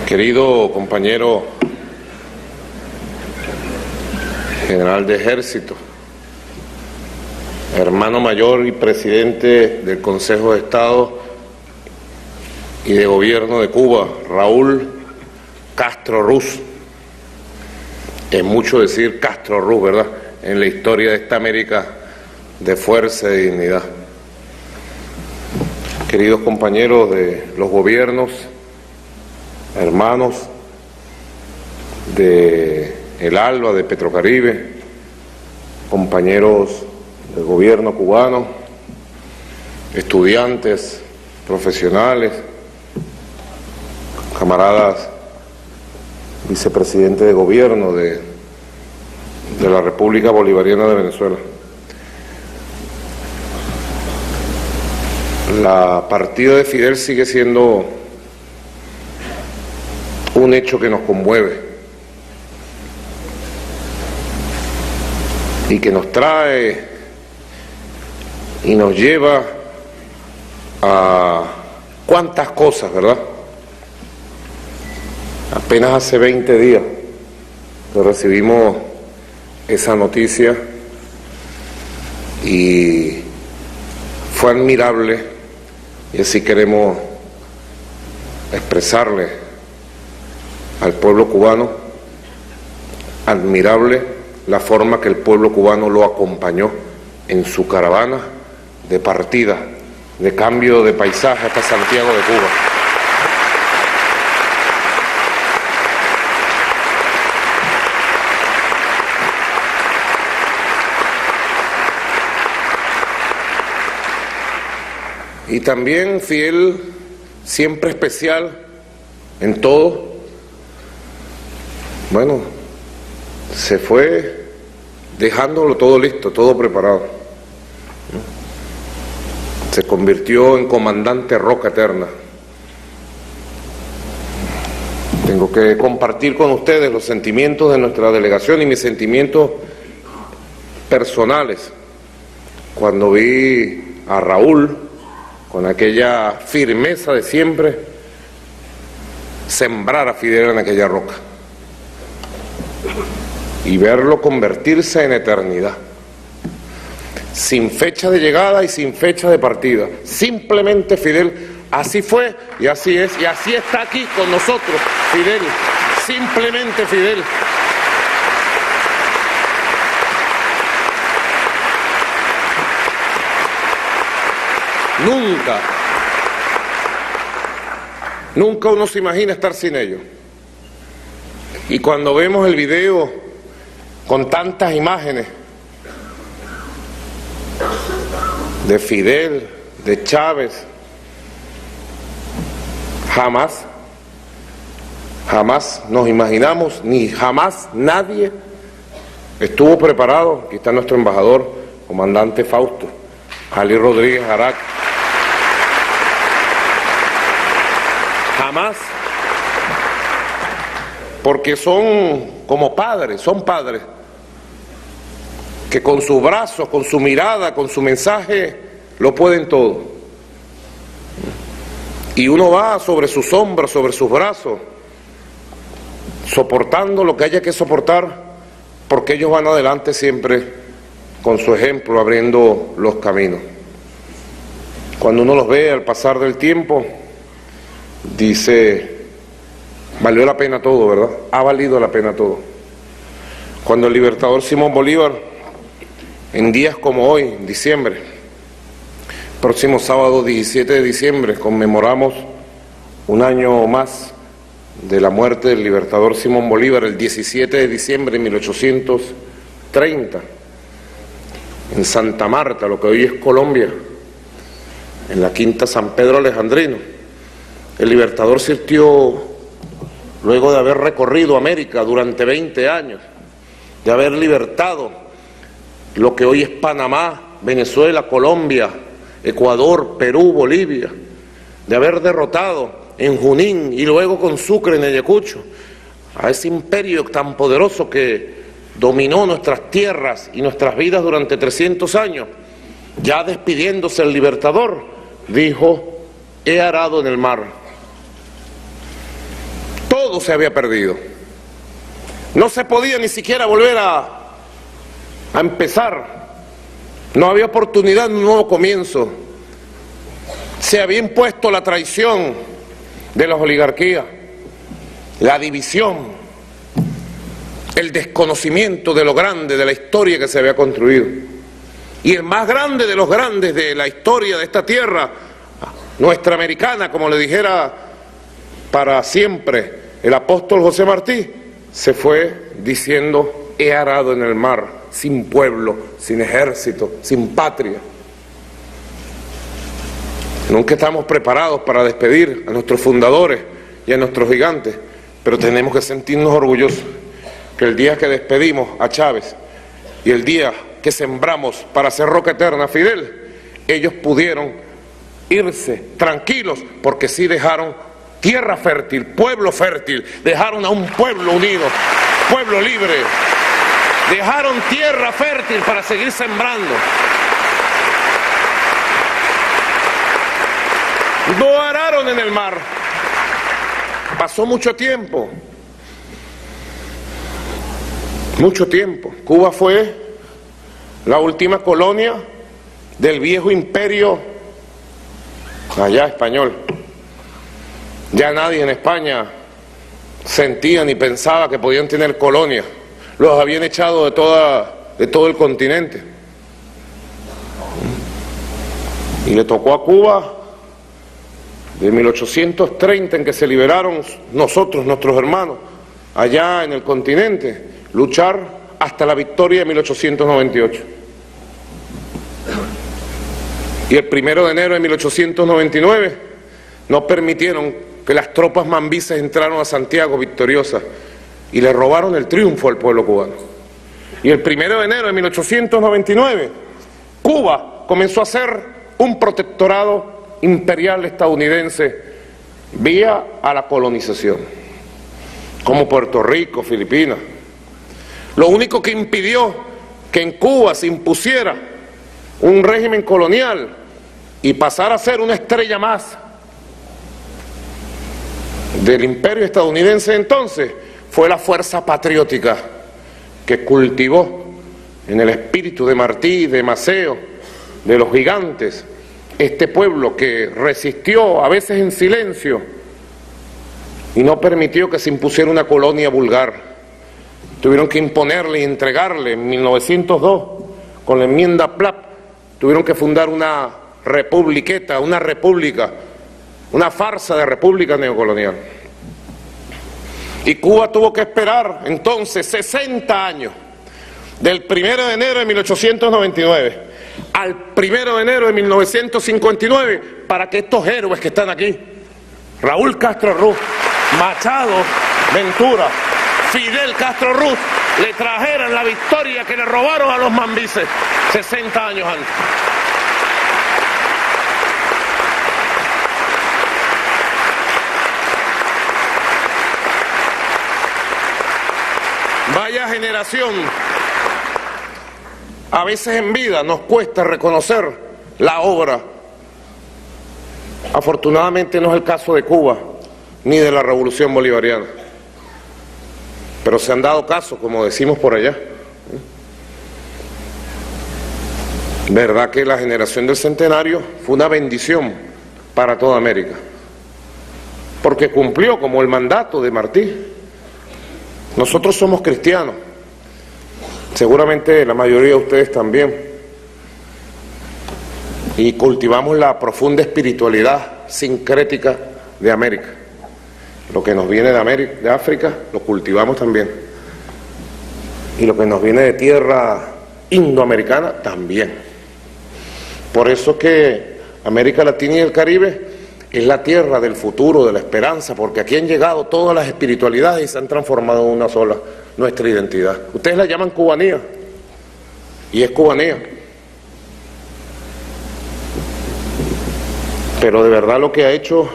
Querido compañero general de Ejército, hermano mayor y presidente del Consejo de Estado y de Gobierno de Cuba, Raúl Castro Ruz. Es mucho decir Castro Ruz, ¿verdad?, en la historia de esta América de fuerza y dignidad. Queridos compañeros de los gobiernos, hermanos de El Alba, de Petrocaribe, compañeros del gobierno cubano, estudiantes, profesionales, camaradas vicepresidente de gobierno de la República Bolivariana de Venezuela. La partida de Fidel sigue siendo un hecho que nos conmueve y que nos trae y nos lleva a cuántas cosas, ¿verdad? Apenas hace 20 días que recibimos esa noticia y fue admirable, y así queremos expresarle al pueblo cubano, admirable la forma que el pueblo cubano lo acompañó en su caravana de partida, de cambio de paisaje hasta Santiago de Cuba. Y también Fidel, siempre especial en todo, bueno, se fue dejándolo todo listo, todo preparado. Se convirtió en comandante Roca Eterna. Tengo que compartir con ustedes los sentimientos de nuestra delegación y mis sentimientos personales cuando vi a Raúl con aquella firmeza de siempre sembrar a Fidel en aquella roca y verlo convertirse en eternidad, sin fecha de llegada y sin fecha de partida. Simplemente Fidel, así fue y así es, y así está aquí con nosotros Fidel, simplemente Fidel. Nunca uno se imagina estar sin ellos. Y cuando vemos el video con tantas imágenes de Fidel, de Chávez, jamás nos imaginamos, ni jamás nadie estuvo preparado. Aquí está nuestro embajador, comandante Fausto, Ali Rodríguez Arac. Jamás, porque son como padres, son padres que con sus brazos, con su mirada, con su mensaje, lo pueden todo. Y uno va sobre sus hombros, sobre sus brazos, soportando lo que haya que soportar, porque ellos van adelante siempre con su ejemplo, abriendo los caminos. Cuando uno los ve al pasar del tiempo, dice, valió la pena todo, ¿verdad? Ha valido la pena todo. Cuando el libertador Simón Bolívar, en días como hoy, en diciembre, próximo sábado 17 de diciembre, conmemoramos un año más de la muerte del libertador Simón Bolívar, el 17 de diciembre de 1830, en Santa Marta, lo que hoy es Colombia, en la Quinta San Pedro Alejandrino. El libertador sintió, luego de haber recorrido América durante 20 años, de haber libertado lo que hoy es Panamá, Venezuela, Colombia, Ecuador, Perú, Bolivia, de haber derrotado en Junín y luego con Sucre en Ayacucho a ese imperio tan poderoso que dominó nuestras tierras y nuestras vidas durante 300 años, ya despidiéndose el libertador, dijo: he arado en el mar. todo se había perdido. No se podía ni siquiera volver a empezar. No había oportunidad de un nuevo comienzo. Se había impuesto la traición de las oligarquías, la división, el desconocimiento de lo grande de la historia que se había construido. Y el más grande de los grandes de la historia de esta tierra, nuestra americana, como le dijera para siempre el apóstol José Martí, se fue diciendo: he arado en el mar, sin pueblo, sin ejército, sin patria. Nunca estamos preparados para despedir a nuestros fundadores y a nuestros gigantes, pero tenemos que sentirnos orgullosos que el día que despedimos a Chávez y el día que sembramos para hacer roca eterna a Fidel, ellos pudieron irse tranquilos porque sí dejaron tierra fértil, pueblo fértil, dejaron a un pueblo unido, pueblo libre, dejaron tierra fértil para seguir sembrando. No araron en el mar. Pasó mucho tiempo. Mucho tiempo. Cuba fue la última colonia del viejo imperio allá español. Ya nadie en España sentía ni pensaba que podían tener colonias. Los habían echado de todo el continente. Y le tocó a Cuba, de 1830, en que se liberaron nosotros, nuestros hermanos, allá en el continente, luchar hasta la victoria de 1898. Y el 1 de enero de 1899 no permitieron que las tropas mambises entraron a Santiago victoriosas y le robaron el triunfo al pueblo cubano. Y el 1 de enero de 1899 Cuba comenzó a ser un protectorado imperial estadounidense vía a la colonización, como Puerto Rico, Filipinas. Lo único que impidió que en Cuba se impusiera un régimen colonial y pasara a ser una estrella más del imperio estadounidense entonces, fue la fuerza patriótica que cultivó en el espíritu de Martí, de Maceo, de los gigantes, este pueblo que resistió, a veces en silencio, y no permitió que se impusiera una colonia vulgar. Tuvieron que imponerle y entregarle en 1902, con la enmienda Platt, tuvieron que fundar una republiqueta, una república, una farsa de república neocolonial. Y Cuba tuvo que esperar entonces 60 años, del 1 de enero de 1899 al 1 de enero de 1959, para que estos héroes que están aquí, Raúl Castro Ruz, Machado Ventura, Fidel Castro Ruz, le trajeran la victoria que le robaron a los mambises 60 años antes. Vaya generación. A veces en vida nos cuesta reconocer la obra. Afortunadamente no es el caso de Cuba ni de la Revolución Bolivariana, pero se han dado casos, como decimos por allá. Verdad que la generación del centenario fue una bendición para toda América, porque cumplió como el mandato de Martí. Nosotros somos cristianos, seguramente la mayoría de ustedes también, y cultivamos la profunda espiritualidad sincrética de América. Lo que nos viene de África lo cultivamos también, y lo que nos viene de tierra indoamericana también. Por eso que América Latina y el Caribe es la tierra del futuro, de la esperanza, porque aquí han llegado todas las espiritualidades y se han transformado en una sola, nuestra identidad. Ustedes la llaman cubanía, y es cubanía. Pero de verdad lo que ha hecho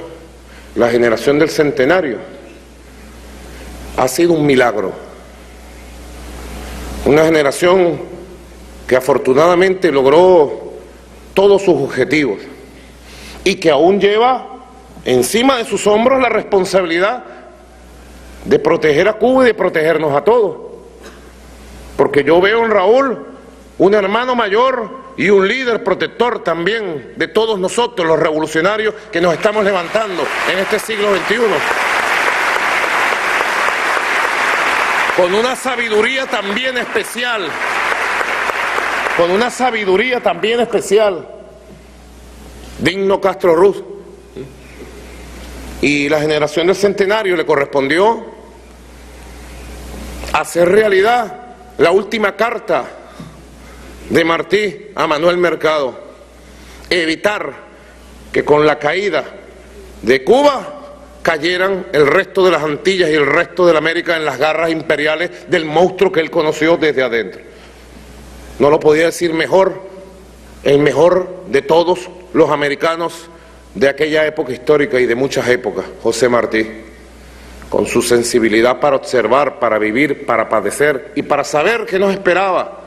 la generación del centenario ha sido un milagro. Una generación que afortunadamente logró todos sus objetivos y que aún lleva encima de sus hombros la responsabilidad de proteger a Cuba y de protegernos a todos. Porque yo veo en Raúl un hermano mayor y un líder protector también de todos nosotros, los revolucionarios que nos estamos levantando en este siglo XXI. Con una sabiduría también especial, digno Castro Ruz. Y la generación del centenario le correspondió hacer realidad la última carta de Martí a Manuel Mercado, evitar que con la caída de Cuba cayeran el resto de las Antillas y el resto de la América en las garras imperiales del monstruo que él conoció desde adentro. No lo podía decir mejor, el mejor de todos los americanos de aquella época histórica y de muchas épocas, José Martí, con su sensibilidad para observar, para vivir, para padecer y para saber qué nos esperaba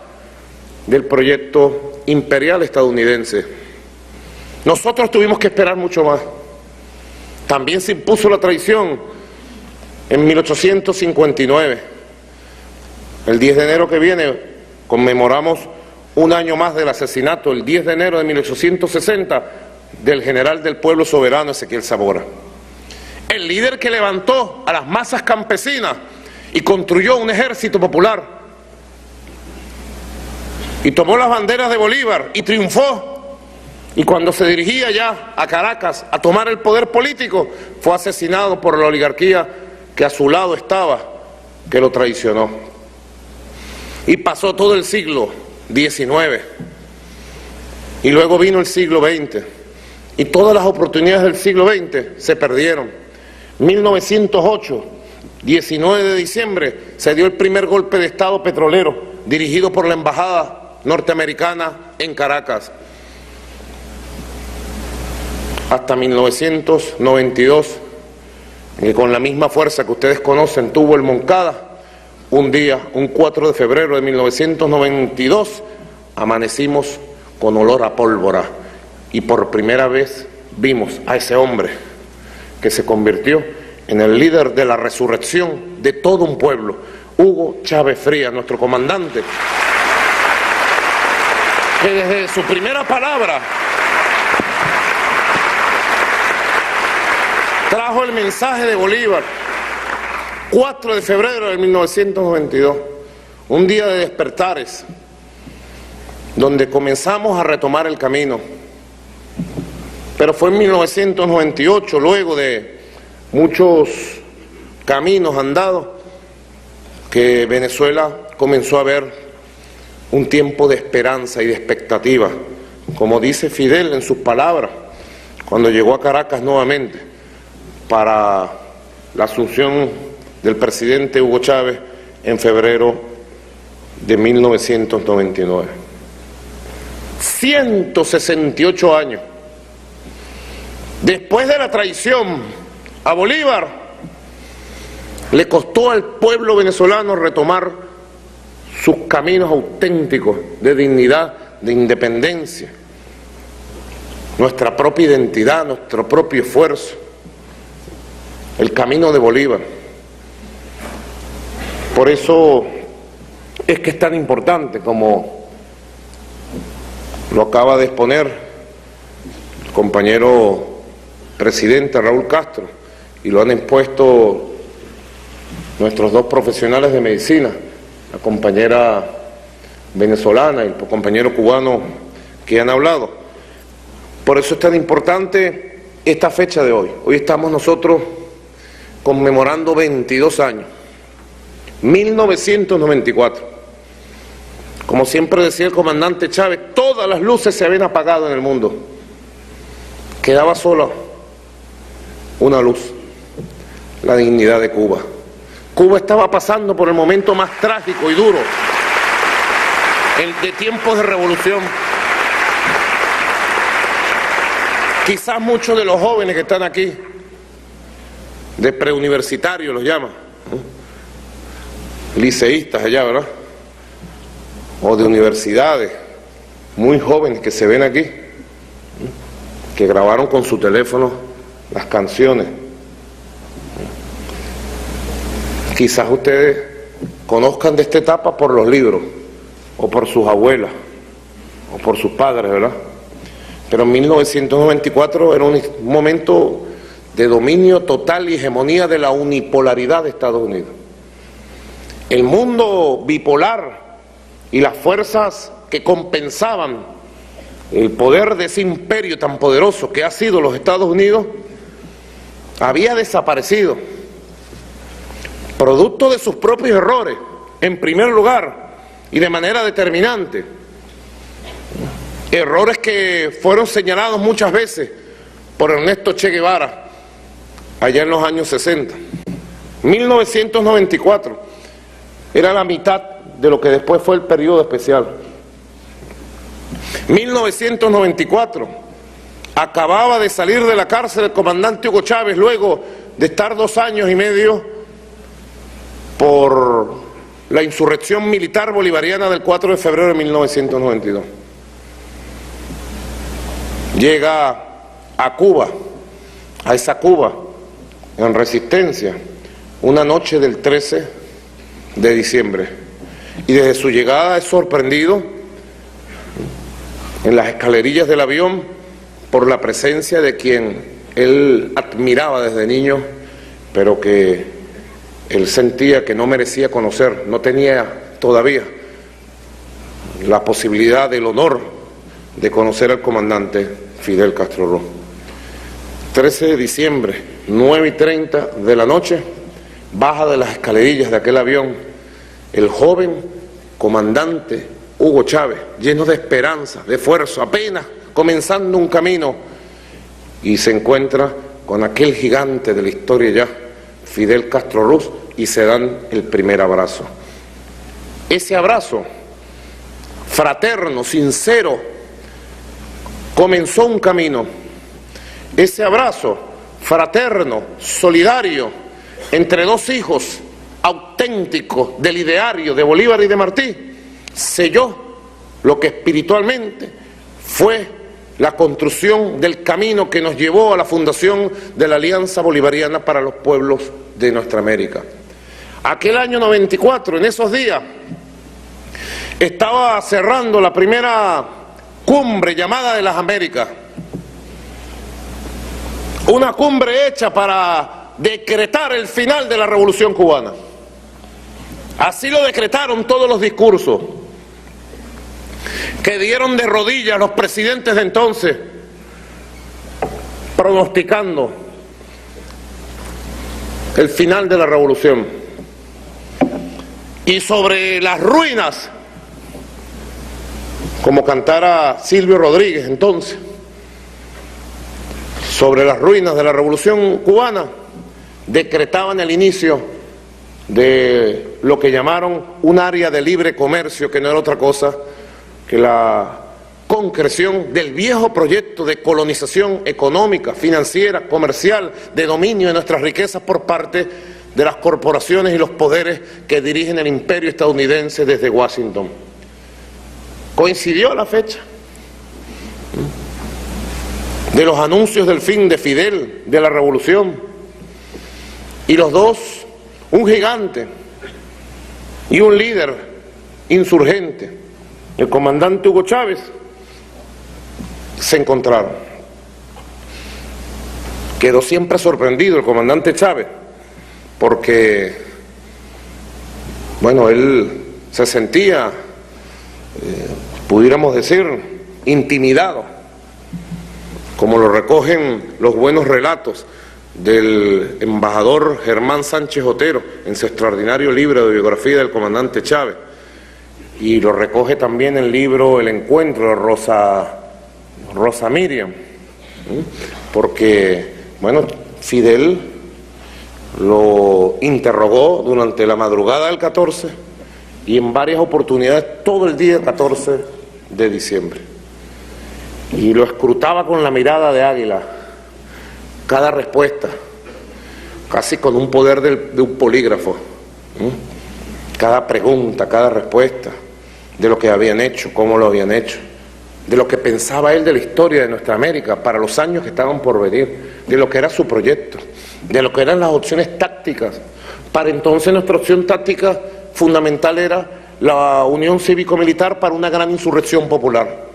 del proyecto imperial estadounidense. Nosotros tuvimos que esperar mucho más. También se impuso la traición en 1859. El 10 de enero que viene conmemoramos un año más del asesinato, el 10 de enero de 1860, del general del pueblo soberano Ezequiel Sabora. El líder que levantó a las masas campesinas y construyó un ejército popular y tomó las banderas de Bolívar y triunfó. Y cuando se dirigía ya a Caracas a tomar el poder político, fue asesinado por la oligarquía que a su lado estaba, que lo traicionó. Y pasó todo el siglo XIX. Y luego vino el siglo XX. Y todas las oportunidades del siglo XX se perdieron. 1908, 19 de diciembre, se dio el primer golpe de Estado petrolero, dirigido por la embajada norteamericana en Caracas. Hasta 1992, que con la misma fuerza que ustedes conocen tuvo el Moncada, un día, un 4 de febrero de 1992, amanecimos con olor a pólvora y por primera vez vimos a ese hombre que se convirtió en el líder de la resurrección de todo un pueblo, Hugo Chávez Frías, nuestro comandante, que desde su primera palabra trajo el mensaje de Bolívar. 4 de febrero de 1992, un día de despertares, donde comenzamos a retomar el camino. Pero fue en 1998, luego de muchos caminos andados, que Venezuela comenzó a ver un tiempo de esperanza y de expectativa, como dice Fidel en sus palabras, cuando llegó a Caracas nuevamente para la asunción del presidente Hugo Chávez en febrero de 1999. 168 años. Después de la traición a Bolívar, le costó al pueblo venezolano retomar sus caminos auténticos de dignidad, de independencia, nuestra propia identidad, nuestro propio esfuerzo, el camino de Bolívar. Por eso es que es tan importante, como lo acaba de exponer el compañero presidente Raúl Castro, y lo han expuesto nuestros dos profesionales de medicina, la compañera venezolana y el compañero cubano que han hablado. Por eso es tan importante esta fecha de hoy. Hoy estamos nosotros conmemorando 22 años, 1994. Como siempre decía el comandante Chávez, todas las luces se habían apagado en el mundo. Quedaba sola una luz, la dignidad de Cuba. Cuba estaba pasando por el momento más trágico y duro, el de tiempos de revolución. Quizás muchos de los jóvenes que están aquí, de preuniversitarios los llaman, liceístas allá, ¿verdad? O de universidades, muy jóvenes que se ven aquí, que grabaron con su teléfono las canciones. Quizás ustedes conozcan de esta etapa por los libros, o por sus abuelas, o por sus padres, ¿verdad? Pero en 1994 era un momento de dominio total y hegemonía de la unipolaridad de Estados Unidos. El mundo bipolar y las fuerzas que compensaban el poder de ese imperio tan poderoso que ha sido los Estados Unidos había desaparecido, producto de sus propios errores, en primer lugar, y de manera determinante. Errores que fueron señalados muchas veces por Ernesto Che Guevara, allá en los años 60. 1994 era la mitad de lo que después fue el periodo especial. 1994 acababa de salir de la cárcel el comandante Hugo Chávez luego de estar 2 años y medio por la insurrección militar bolivariana del 4 de febrero de 1992. Llega a Cuba, a esa Cuba en resistencia, una noche del 13 de diciembre, y desde su llegada es sorprendido en las escalerillas del avión por la presencia de quien él admiraba desde niño, pero que él sentía que no merecía conocer, no tenía todavía la posibilidad del honor de conocer al comandante Fidel Castro Ruz. 13 de diciembre, 9:30 de la noche, baja de las escalerillas de aquel avión el joven comandante Hugo Chávez, lleno de esperanza, de esfuerzo, apenas comenzando un camino, y se encuentra con aquel gigante de la historia ya, Fidel Castro Ruz, y se dan el primer abrazo. Ese abrazo fraterno, sincero, comenzó un camino. Ese abrazo fraterno, solidario, entre 2 hijos auténticos del ideario de Bolívar y de Martí, selló lo que espiritualmente fue la construcción del camino que nos llevó a la fundación de la Alianza Bolivariana para los Pueblos de nuestra América. Aquel año 94, en esos días, estaba cerrando la primera cumbre llamada de las Américas, una cumbre hecha para decretar el final de la Revolución Cubana. Así lo decretaron todos los discursos que dieron de rodillas los presidentes de entonces, pronosticando el final de la revolución. Y sobre las ruinas, como cantara Silvio Rodríguez entonces, sobre las ruinas de la revolución cubana, decretaban el inicio de lo que llamaron un área de libre comercio, que no era otra cosa que la concreción del viejo proyecto de colonización económica, financiera, comercial, de dominio de nuestras riquezas por parte de las corporaciones y los poderes que dirigen el imperio estadounidense desde Washington. Coincidió la fecha de los anuncios del fin de Fidel, de la revolución, y los dos, un gigante y un líder insurgente, el comandante Hugo Chávez, se encontraron. Quedó siempre sorprendido el comandante Chávez, porque, bueno, él se sentía, pudiéramos decir, intimidado, como lo recogen los buenos relatos del embajador Germán Sánchez Otero en su extraordinario libro de biografía del comandante Chávez, y lo recoge también el libro El Encuentro de Rosa Miriam, porque, bueno, Fidel lo interrogó durante la madrugada del 14 y en varias oportunidades todo el día 14 de diciembre, y lo escrutaba con la mirada de águila, cada respuesta, casi con un poder de un polígrafo, cada pregunta, cada respuesta, de lo que habían hecho, cómo lo habían hecho, de lo que pensaba él de la historia de nuestra América para los años que estaban por venir, de lo que era su proyecto, de lo que eran las opciones tácticas Para entonces nuestra opción táctica fundamental era la unión cívico-militar para una gran insurrección popular.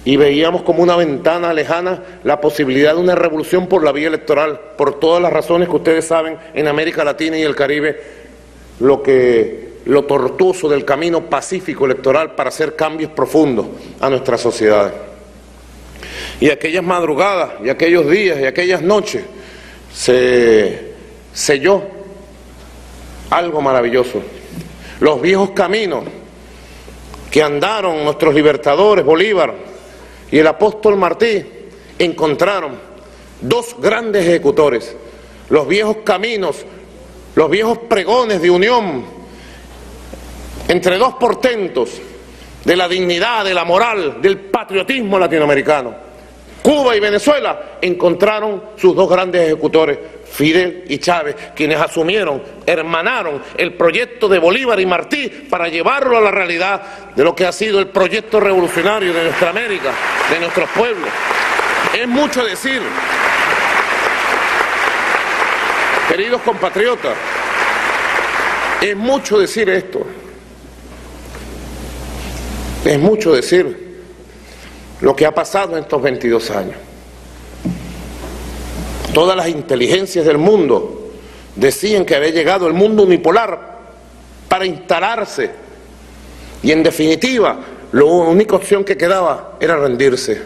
Y veíamos como una ventana lejana la posibilidad de una revolución por la vía electoral, por todas las razones que ustedes saben en América Latina y el Caribe, lo tortuoso del camino pacífico electoral para hacer cambios profundos a nuestras sociedades. Y aquellas madrugadas, y aquellos días, y aquellas noches, se selló algo maravilloso. Los viejos caminos que andaron nuestros libertadores, Bolívar y el apóstol Martí, encontraron dos grandes ejecutores. Los viejos caminos, los viejos pregones de unión entre dos portentos de la dignidad, de la moral, del patriotismo latinoamericano. Cuba y Venezuela encontraron sus dos grandes ejecutores, Fidel y Chávez, quienes asumieron, hermanaron el proyecto de Bolívar y Martí para llevarlo a la realidad de lo que ha sido el proyecto revolucionario de nuestra América, de nuestros pueblos. Es mucho decir, queridos compatriotas, es mucho decir esto, es mucho decir lo que ha pasado en estos 22 años. Todas las inteligencias del mundo decían que había llegado el mundo unipolar para instalarse y en definitiva la única opción que quedaba era rendirse.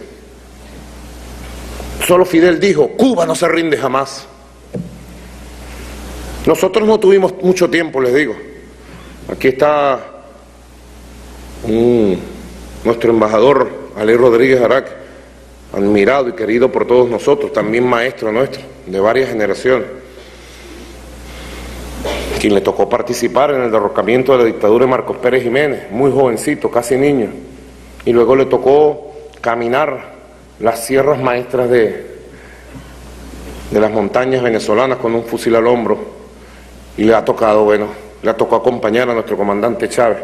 Solo Fidel dijo, Cuba no se rinde jamás. Nosotros no tuvimos mucho tiempo, les digo. Aquí está nuestro embajador Ali Rodríguez Araque, admirado y querido por todos nosotros, también maestro nuestro, de varias generaciones, quien le tocó participar en el derrocamiento de la dictadura de Marcos Pérez Jiménez, muy jovencito, casi niño, y luego le tocó caminar las sierras maestras de las montañas venezolanas con un fusil al hombro, y le ha tocado acompañar a nuestro comandante Chávez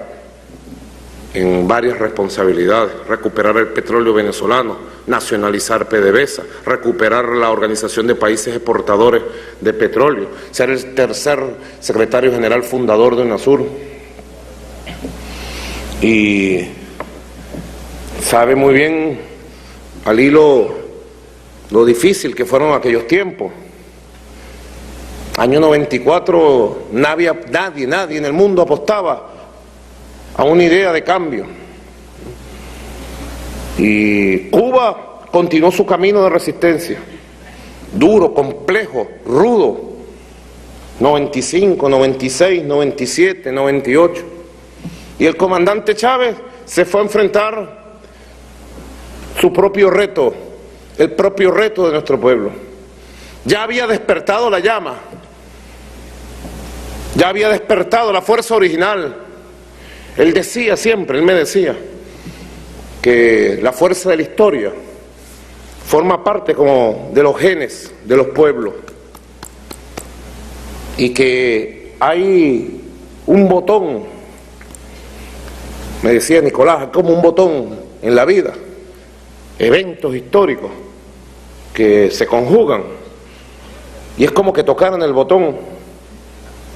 en varias responsabilidades, recuperar el petróleo venezolano, nacionalizar PDVSA, recuperar la Organización de Países Exportadores de Petróleo, ser el tercer secretario general fundador de UNASUR. Y sabe muy bien, Ali, lo difícil que fueron aquellos tiempos. Año 94, nadie en el mundo apostaba a una idea de cambio. Y Cuba continuó su camino de resistencia, duro, complejo, rudo, 95, 96, 97, 98. Y el comandante Chávez se fue a enfrentar su propio reto, el propio reto de nuestro pueblo. Ya había despertado la llama, ya había despertado la fuerza original. Él decía siempre, él me decía, que la fuerza de la historia forma parte como de los genes de los pueblos y que hay un botón, me decía Nicolás, como un botón en la vida, eventos históricos que se conjugan y es como que tocaran el botón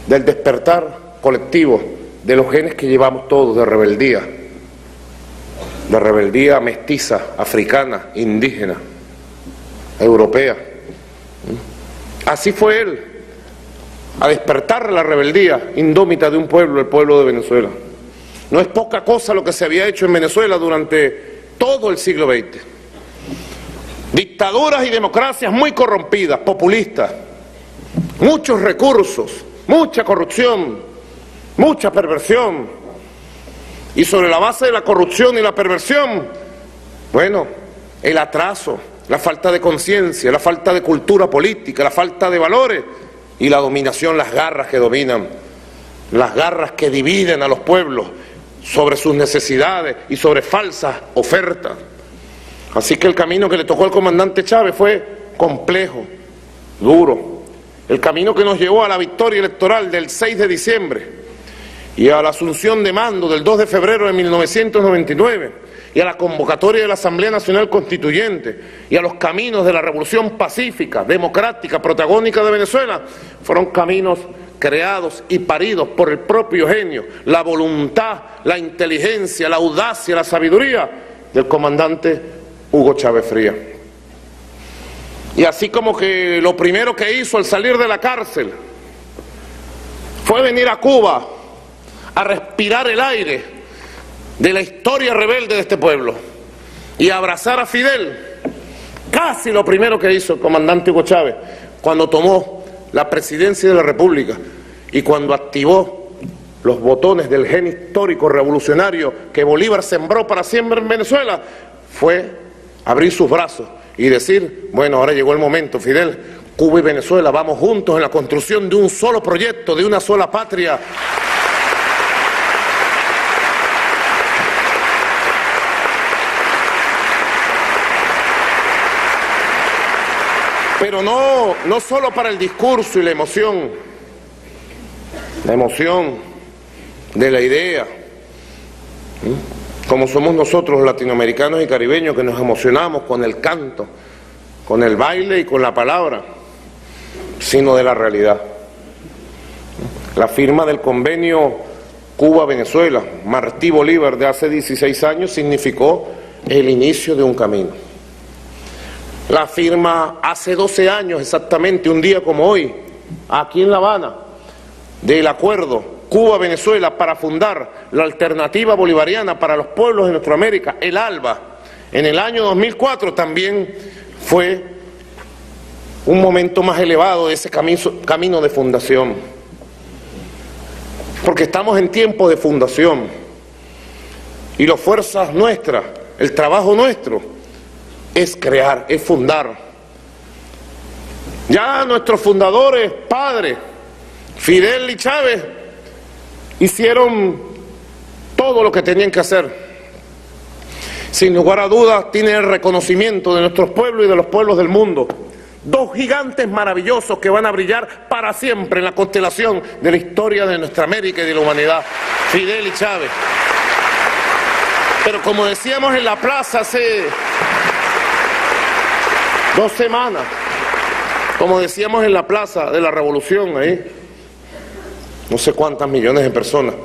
del despertar colectivo de los genes que llevamos todos de rebeldía mestiza, africana, indígena, europea. Así fue él, a despertar la rebeldía indómita de un pueblo, el pueblo de Venezuela. No es poca cosa lo que se había hecho en Venezuela durante todo el siglo XX. Dictaduras y democracias muy corrompidas, populistas, muchos recursos, mucha corrupción, mucha perversión, y sobre la base de la corrupción y la perversión, bueno, el atraso, la falta de conciencia, la falta de cultura política, la falta de valores y la dominación, las garras que dominan, las garras que dividen a los pueblos sobre sus necesidades y sobre falsas ofertas. Así que el camino que le tocó al comandante Chávez fue complejo, duro, el camino que nos llevó a la victoria electoral del 6 de diciembre, y a la asunción de mando del 2 de febrero de 1999, y a la convocatoria de la Asamblea Nacional Constituyente, y a los caminos de la revolución pacífica, democrática, protagónica de Venezuela, fueron caminos creados y paridos por el propio genio, la voluntad, la inteligencia, la audacia, la sabiduría del comandante Hugo Chávez Frías. Y así como que lo primero que hizo al salir de la cárcel fue venir a Cuba a respirar el aire de la historia rebelde de este pueblo y abrazar a Fidel, casi lo primero que hizo el comandante Hugo Chávez cuando tomó la presidencia de la República y cuando activó los botones del gen histórico revolucionario que Bolívar sembró para siempre en Venezuela, fue abrir sus brazos y decir, bueno, ahora llegó el momento, Fidel, Cuba y Venezuela vamos juntos en la construcción de un solo proyecto, de una sola patria. Pero no solo para el discurso y la emoción de la idea, como somos nosotros los latinoamericanos y caribeños que nos emocionamos con el canto, con el baile y con la palabra, sino de la realidad. La firma del convenio Cuba-Venezuela, Martí Bolívar, de hace 16 años, significó el inicio de un camino. La firma hace 12 años, exactamente un día como hoy, aquí en La Habana, del acuerdo Cuba-Venezuela para fundar la alternativa bolivariana para los pueblos de nuestra América, el ALBA, en el año 2004 también fue un momento más elevado de ese camino de fundación. Porque estamos en tiempo de fundación y las fuerzas nuestras, el trabajo nuestro, es crear, es fundar. Ya nuestros fundadores, padres, Fidel y Chávez, hicieron todo lo que tenían que hacer. Sin lugar a dudas, tienen el reconocimiento de nuestros pueblos y de los pueblos del mundo. Dos gigantes maravillosos que van a brillar para siempre en la constelación de la historia de nuestra América y de la humanidad, Fidel y Chávez. Pero como decíamos en la plaza hace 2 semanas, como decíamos en la plaza de la Revolución, ahí, no sé cuántas millones de personas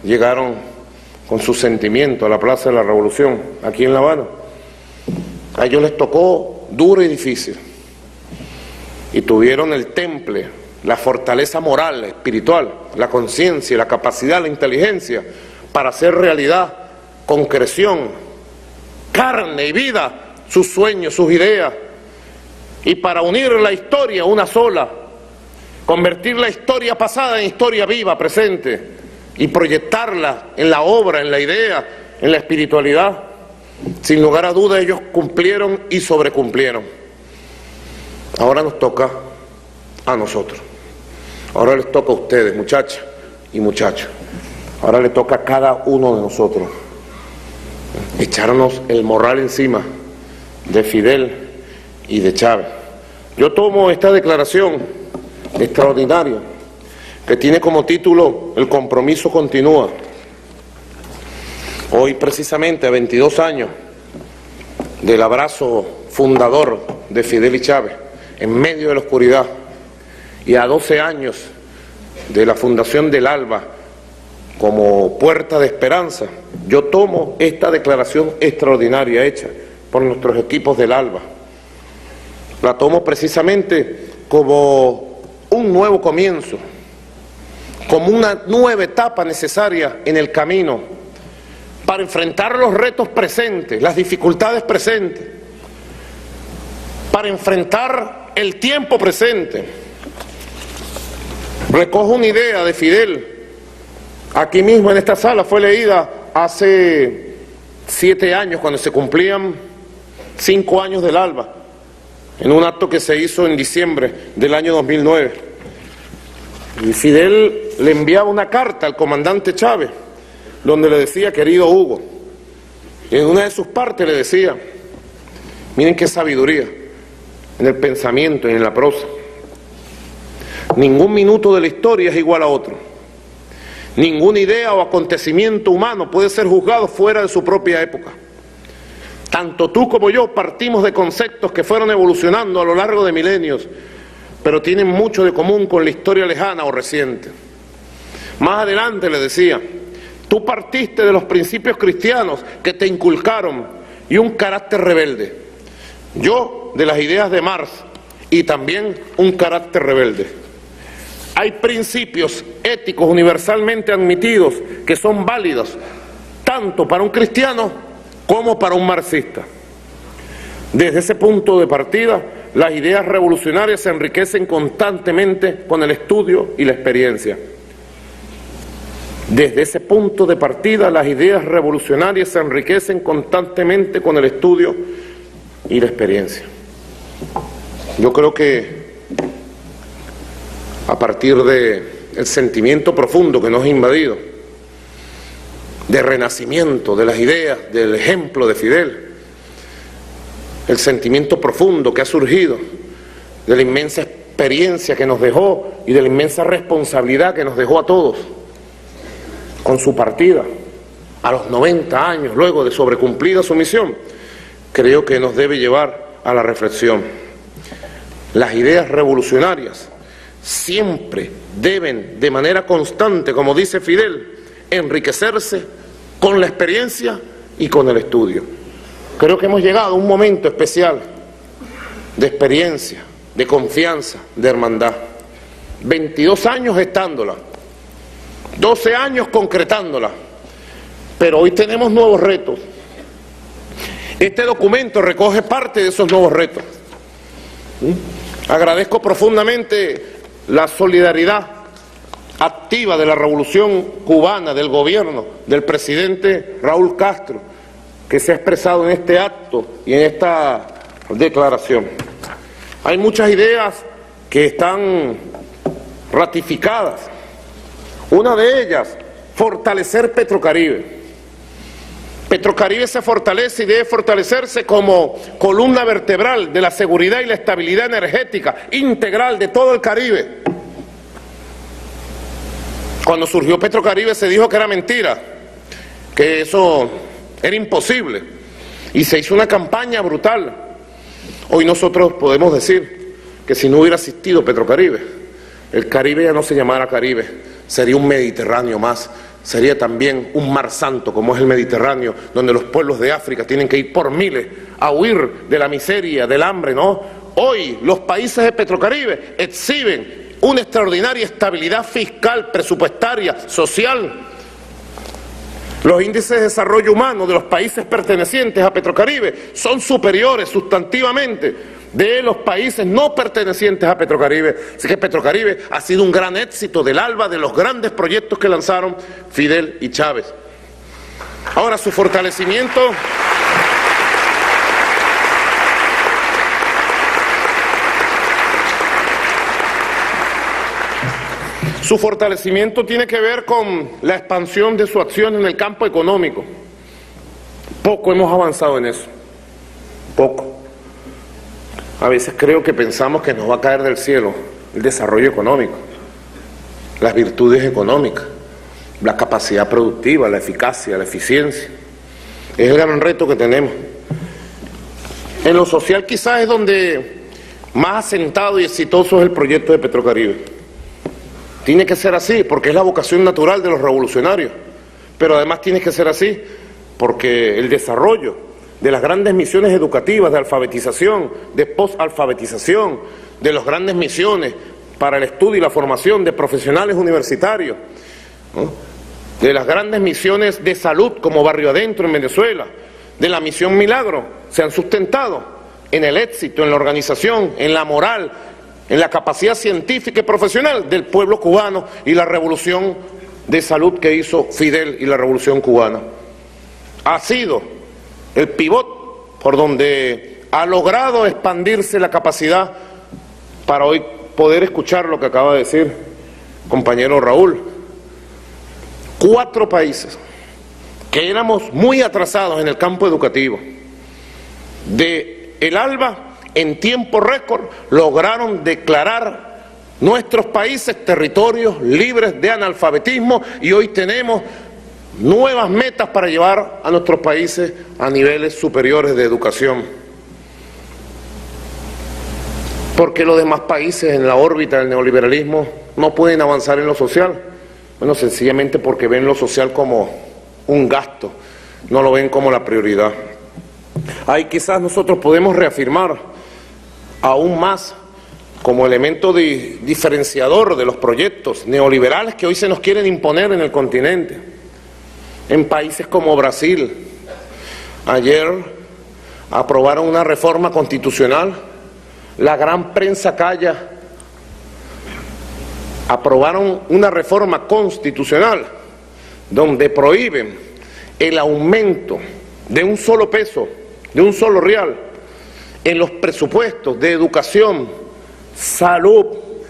llegaron con su sentimiento a la plaza de la Revolución, aquí en La Habana. A ellos les tocó duro y difícil. Y tuvieron el temple, la fortaleza moral, espiritual, la conciencia, la capacidad, la inteligencia para hacer realidad, concreción, carne y vida, sus sueños, sus ideas, y para unir la historia una sola, convertir la historia pasada en historia viva, presente, y proyectarla en la obra, en la idea, en la espiritualidad. Sin lugar a dudas ellos cumplieron y sobrecumplieron. Ahora nos toca a nosotros. Ahora les toca a ustedes, muchachas y muchachos. Ahora les toca a cada uno de nosotros echarnos el morral encima de Fidel y de Chávez. Yo tomo esta declaración extraordinaria que tiene como título El compromiso continúa. Hoy precisamente a 22 años del abrazo fundador de Fidel y Chávez en medio de la oscuridad y a 12 años de la fundación del ALBA como puerta de esperanza, yo tomo esta declaración extraordinaria hecha por nuestros equipos del ALBA. La tomo precisamente como un nuevo comienzo, como una nueva etapa necesaria en el camino para enfrentar los retos presentes, las dificultades presentes, para enfrentar el tiempo presente. Recojo una idea de Fidel, aquí mismo en esta sala, fue leída hace 7 años, cuando se cumplían 5 años del ALBA, en un acto que se hizo en diciembre del año 2009. Y Fidel le enviaba una carta al comandante Chávez, donde le decía, querido Hugo, y en una de sus partes le decía, miren qué sabiduría en el pensamiento y en la prosa. Ningún minuto de la historia es igual a otro. Ninguna idea o acontecimiento humano puede ser juzgado fuera de su propia época. Tanto tú como yo partimos de conceptos que fueron evolucionando a lo largo de milenios, pero tienen mucho de común con la historia lejana o reciente. Más adelante le decía, tú partiste de los principios cristianos que te inculcaron y un carácter rebelde. Yo de las ideas de Marx y también un carácter rebelde. Hay principios éticos universalmente admitidos que son válidos tanto para un cristiano como para un marxista. Desde ese punto de partida, las ideas revolucionarias se enriquecen constantemente con el estudio y la experiencia. Desde ese punto de partida, las ideas revolucionarias se enriquecen constantemente con el estudio y la experiencia. Yo creo que a partir del sentimiento profundo que nos ha invadido, de renacimiento de las ideas, del ejemplo de Fidel, el sentimiento profundo que ha surgido de la inmensa experiencia que nos dejó y de la inmensa responsabilidad que nos dejó a todos con su partida a los 90 años, luego de sobrecumplida su misión, creo que nos debe llevar a la reflexión. Las ideas revolucionarias siempre deben, de manera constante, como dice Fidel, enriquecerse con la experiencia y con el estudio. Creo que hemos llegado a un momento especial de experiencia, de confianza, de hermandad. 22 años gestándola, 12 años concretándola, pero hoy tenemos nuevos retos. Este documento recoge parte de esos nuevos retos. Agradezco profundamente la solidaridad activa de la Revolución Cubana, del gobierno, del presidente Raúl Castro, que se ha expresado en este acto y en esta declaración. Hay muchas ideas que están ratificadas. Una de ellas, fortalecer Petrocaribe. Petrocaribe se fortalece y debe fortalecerse como columna vertebral de la seguridad y la estabilidad energética integral de todo el Caribe. Cuando surgió Petrocaribe se dijo que era mentira, que eso era imposible, y se hizo una campaña brutal. Hoy nosotros podemos decir que si no hubiera existido Petrocaribe, el Caribe ya no se llamara Caribe, sería un Mediterráneo más, sería también un mar santo como es el Mediterráneo, donde los pueblos de África tienen que ir por miles a huir de la miseria, del hambre, ¿no? Hoy los países de Petrocaribe exhiben una extraordinaria estabilidad fiscal, presupuestaria, social. Los índices de desarrollo humano de los países pertenecientes a Petrocaribe son superiores sustantivamente de los países no pertenecientes a Petrocaribe. Así que Petrocaribe ha sido un gran éxito del ALBA, de los grandes proyectos que lanzaron Fidel y Chávez. Ahora, su fortalecimiento... Su fortalecimiento tiene que ver con la expansión de su acción en el campo económico. Poco hemos avanzado en eso, poco. A veces creo que pensamos que nos va a caer del cielo el desarrollo económico, las virtudes económicas, la capacidad productiva, la eficacia, la eficiencia. Es el gran reto que tenemos. En lo social quizás es donde más asentado y exitoso es el proyecto de Petrocaribe. Tiene que ser así, porque es la vocación natural de los revolucionarios, pero además tiene que ser así, porque el desarrollo de las grandes misiones educativas de alfabetización, de posalfabetización, de las grandes misiones para el estudio y la formación de profesionales universitarios, ¿no? De las grandes misiones de salud como Barrio Adentro en Venezuela, de la misión Milagro, se han sustentado en el éxito, en la organización, en la moral, en la capacidad científica y profesional del pueblo cubano y la revolución de salud que hizo Fidel y la revolución cubana. Ha sido el pivot por donde ha logrado expandirse la capacidad para hoy poder escuchar lo que acaba de decir compañero Raúl. 4 países que éramos muy atrasados en el campo educativo, de el ALBA, en tiempo récord lograron declarar nuestros países territorios libres de analfabetismo y hoy tenemos nuevas metas para llevar a nuestros países a niveles superiores de educación. ¿Por qué los demás países en la órbita del neoliberalismo no pueden avanzar en lo social? Bueno, sencillamente porque ven lo social como un gasto, no lo ven como la prioridad. Ahí quizás nosotros podemos reafirmar aún más como elemento diferenciador de los proyectos neoliberales que hoy se nos quieren imponer en el continente. En países como Brasil, ayer aprobaron una reforma constitucional, la gran prensa calla, aprobaron una reforma constitucional donde prohíben el aumento de un solo peso, de un solo real, en los presupuestos de educación, salud,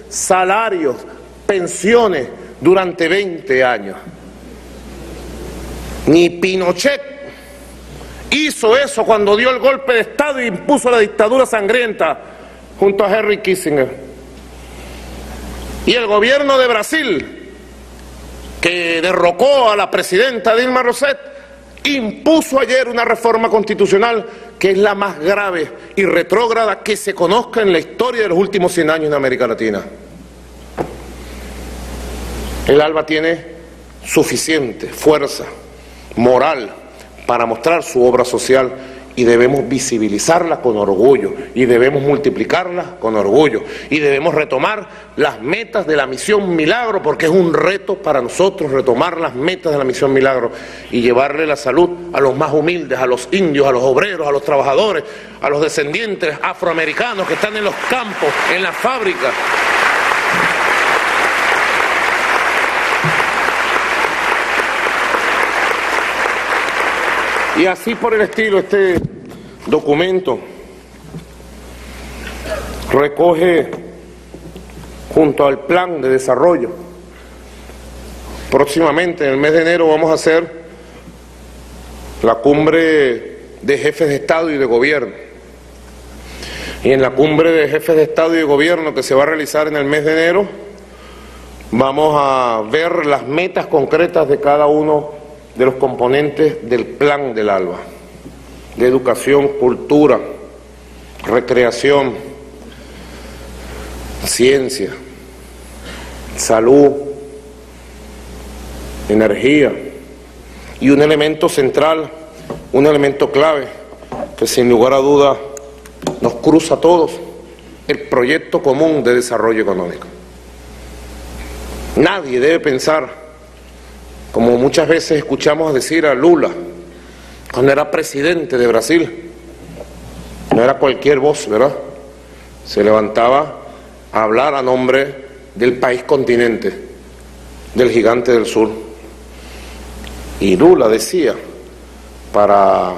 salarios, pensiones durante 20 años. Ni Pinochet hizo eso cuando dio el golpe de Estado e impuso la dictadura sangrienta junto a Henry Kissinger. Y el gobierno de Brasil, que derrocó a la presidenta Dilma Rousseff, impuso ayer una reforma constitucional que es la más grave y retrógrada que se conozca en la historia de los últimos 100 años en América Latina. El ALBA tiene suficiente fuerza moral para mostrar su obra social y debemos visibilizarla con orgullo y debemos multiplicarla con orgullo y debemos retomar las metas de la Misión Milagro, porque es un reto para nosotros retomar las metas de la Misión Milagro y llevarle la salud a los más humildes, a los indios, a los obreros, a los trabajadores, a los descendientes afroamericanos que están en los campos, en las fábricas. Y así por el estilo, este documento recoge junto al plan de desarrollo. Próximamente, en el mes de enero, vamos a hacer la cumbre de jefes de Estado y de Gobierno. Y en la cumbre de jefes de Estado y de Gobierno que se va a realizar en el mes de enero, vamos a ver las metas concretas de cada uno de los componentes del plan del ALBA, de educación, cultura, recreación, ciencia, salud, energía, y un elemento central, un elemento clave, que sin lugar a duda nos cruza a todos, el proyecto común de desarrollo económico. Nadie debe pensar, como muchas veces escuchamos decir a Lula, cuando era presidente de Brasil, no era cualquier voz, ¿verdad? Se levantaba a hablar a nombre del país continente, del gigante del sur. Y Lula decía, para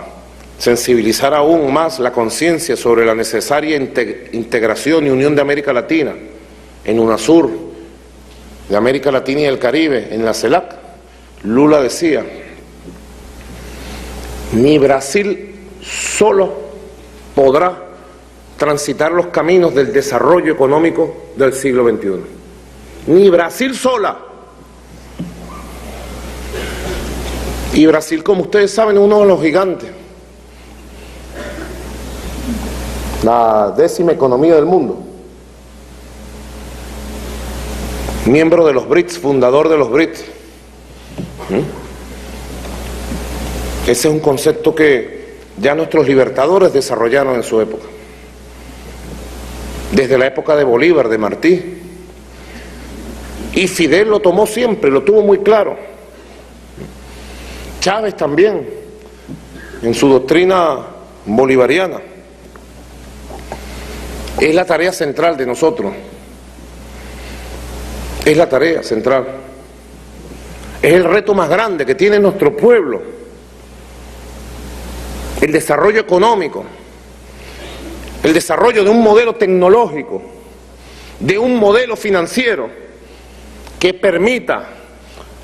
sensibilizar aún más la conciencia sobre la necesaria integración y unión de América Latina en UNASUR, de América Latina y el Caribe, en la CELAC, Lula decía, ni Brasil solo podrá transitar los caminos del desarrollo económico del siglo XXI. Ni Brasil sola. Y Brasil, como ustedes saben, es uno de los gigantes. La 10ª economía del mundo. Miembro de los BRICS, fundador de los BRICS. Ese es un concepto que ya nuestros libertadores desarrollaron en su época. Desde la época de Bolívar, de Martí. Y Fidel lo tomó siempre, lo tuvo muy claro. Chávez también, en su doctrina bolivariana. Es la tarea central de nosotros. Es la tarea central. Es el reto más grande que tiene nuestro pueblo. El desarrollo económico, el desarrollo de un modelo tecnológico, de un modelo financiero que permita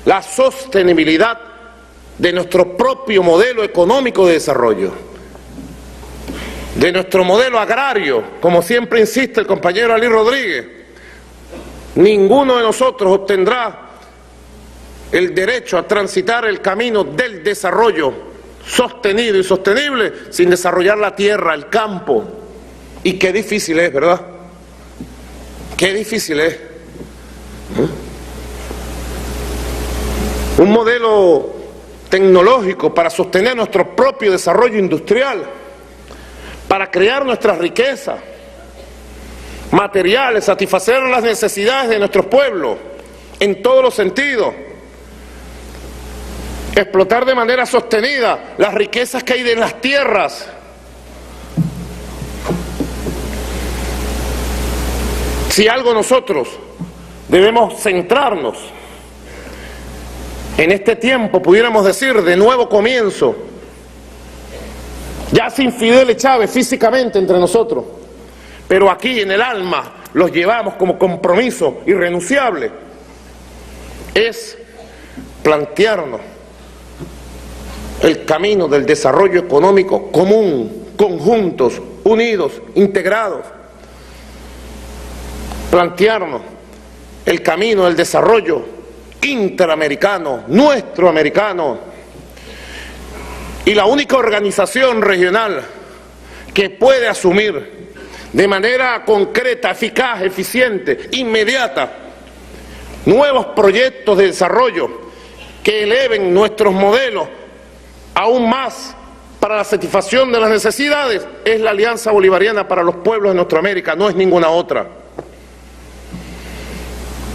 la sostenibilidad de nuestro propio modelo económico de desarrollo, de nuestro modelo agrario, como siempre insiste el compañero Ali Rodríguez. Ninguno de nosotros obtendrá el derecho a transitar el camino del desarrollo sostenido y sostenible sin desarrollar la tierra, el campo. Y qué difícil es, ¿verdad? Qué difícil es. Un modelo tecnológico para sostener nuestro propio desarrollo industrial, para crear nuestras riquezas materiales, satisfacer las necesidades de nuestros pueblos en todos los sentidos, explotar de manera sostenida las riquezas que hay en las tierras. Si algo nosotros debemos centrarnos en este tiempo, pudiéramos decir, de nuevo comienzo, ya sin Fidel y Chávez físicamente entre nosotros, pero aquí en el alma los llevamos como compromiso irrenunciable, es plantearnos el camino del desarrollo económico común, conjuntos, unidos, integrados. Plantearnos el camino del desarrollo interamericano, nuestro americano, y la única organización regional que puede asumir de manera concreta, eficaz, eficiente, inmediata, nuevos proyectos de desarrollo que eleven nuestros modelos aún más para la satisfacción de las necesidades, es la Alianza Bolivariana para los Pueblos de nuestra América, no es ninguna otra.